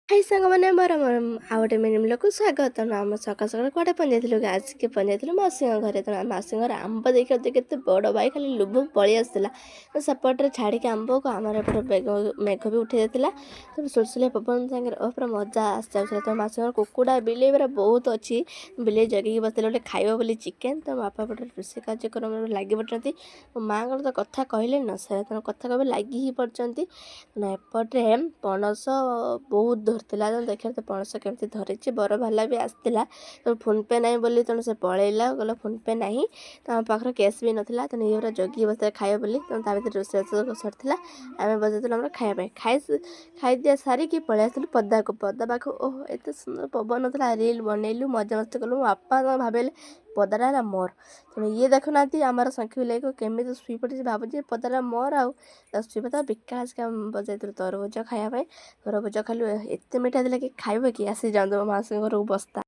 High ସାଙ୍ଗମାନେ ମୋର ଆଉ ଗୋଟେ ମିନିମଲକୁ ସ୍ୱାଗତ। ତେଣୁ ଆମେ ସକାଳୁ ସକାଳୁ କୁଆଡ଼େ ପହଞ୍ଚାଇଥିଲୁ କି ଆଜିକି ପହଞ୍ଚାଇଥିଲୁ ମାଉସୀଙ୍କ ଘରେ। ତେଣୁ ମାଉସୀଙ୍କ ଘରେ ଆମ୍ବ ଦେଖିବାକୁ କେତେ ବଡ଼ ଭାଇ ଖାଲି ଲୁଭ ପଳେଇ ଆସିଥିଲା। ତ ସେପଟରେ ଛାଡ଼ିକି ଆମ୍ବକୁ ଆମର ଏପଟେ ମେଘ ବି ଉଠେଇ ଯାଇଥିଲା। ତେଣୁ ସୁଲସୁଲିଆ ପବନ ସାଙ୍ଗରେ ପୁରା ମଜା ଆସିଯାଉଥିଲା। ତ ମାଉସୀଙ୍କ କୁକୁଡ଼ା ବିଲେଇ ପୁରା ବହୁତ ଅଛି। ବିଲେଇ ଜଗିକି ବସିଥିଲେ ଗୋଟେ ଖାଇବ ବୋଲି ଚିକେନ୍। ତ ବାପା ପଟେ ରୋଷେଇ କାର୍ଯ୍ୟକ୍ରମରେ ଲାଗି ପଡ଼ିଛନ୍ତି। ମୋ ମାଆଙ୍କର ତ କଥା କହିଲେ ନ ସରେ, ତେଣୁ କଥା କହିବେ ଲାଗି ହିଁ ପଡ଼ିଛନ୍ତି। ଏପଟରେ ପଣସ ବହୁତ ଧରିଥିଲା। ତେଣୁ ଦେଖିବା ତ ପଣସ କେମିତି ଧରିଛି। ବରଭାଲା ବି ଆସିଥିଲା। ତେଣୁ ଫୋନ୍ପେ ନାହିଁ ବୋଲି ତେଣୁ ସେ ପଳେଇଲା, କହିଲା ଫୋନ୍ପେ ନାହିଁ। ତ ଆମ ପାଖରେ କ୍ୟାସ୍ ବି ନଥିଲା। ତେଣୁ ଇଏ ପୁରା ଜଗିକି ବସିଥିଲା ଖାଇବ ବୋଲି। ତେଣୁ ତା ଭିତରେ ରୋଷେଇ ସରିଥିଲା। ଆମେ ବସିଥିଲୁ ଆମର ଖାଇବା ପାଇଁ। ଖାଇଦିଆ ସାରିକି ପଳେଇ ଆସିଥିଲୁ ପଦା ପାଖକୁ। ଓହୋ ଏତେ ସୁନ୍ଦର ପବନ ଥିଲା। ରିଲ୍ ବନେଇଲୁ, ମଜାମସ୍ତି କଲୁ। ମୋ ବାପା ଭାବିଲେ ପଦାଟା ହେଲା ମୋର। ତେଣୁ ଇଏ ଦେଖୁନାହାନ୍ତି ଆମର ଶଙ୍ଖି ବିଲେଇକୁ କେମିତି ଶୋଇପଡ଼ିଛି। ଭାବୁଛି ପଦାଟା ମୋର ଆଉ ଶୋଇପଡ଼ିଥିଲା। ବିକାଶ ଆସିକି ଆମେ ବଜାଇଥିଲୁ ତରଭୁଜ ଖାଇବା ପାଇଁ। ତରଭୁଜ ଖାଇଲୁ। ଏତେ ମିଠା ଥିଲା କି ଖାଇବ କି? ଆସି ଯାଆନ୍ତୁ ମୋ ମାଉସୀଙ୍କ ଘରକୁ ବସ୍ତା।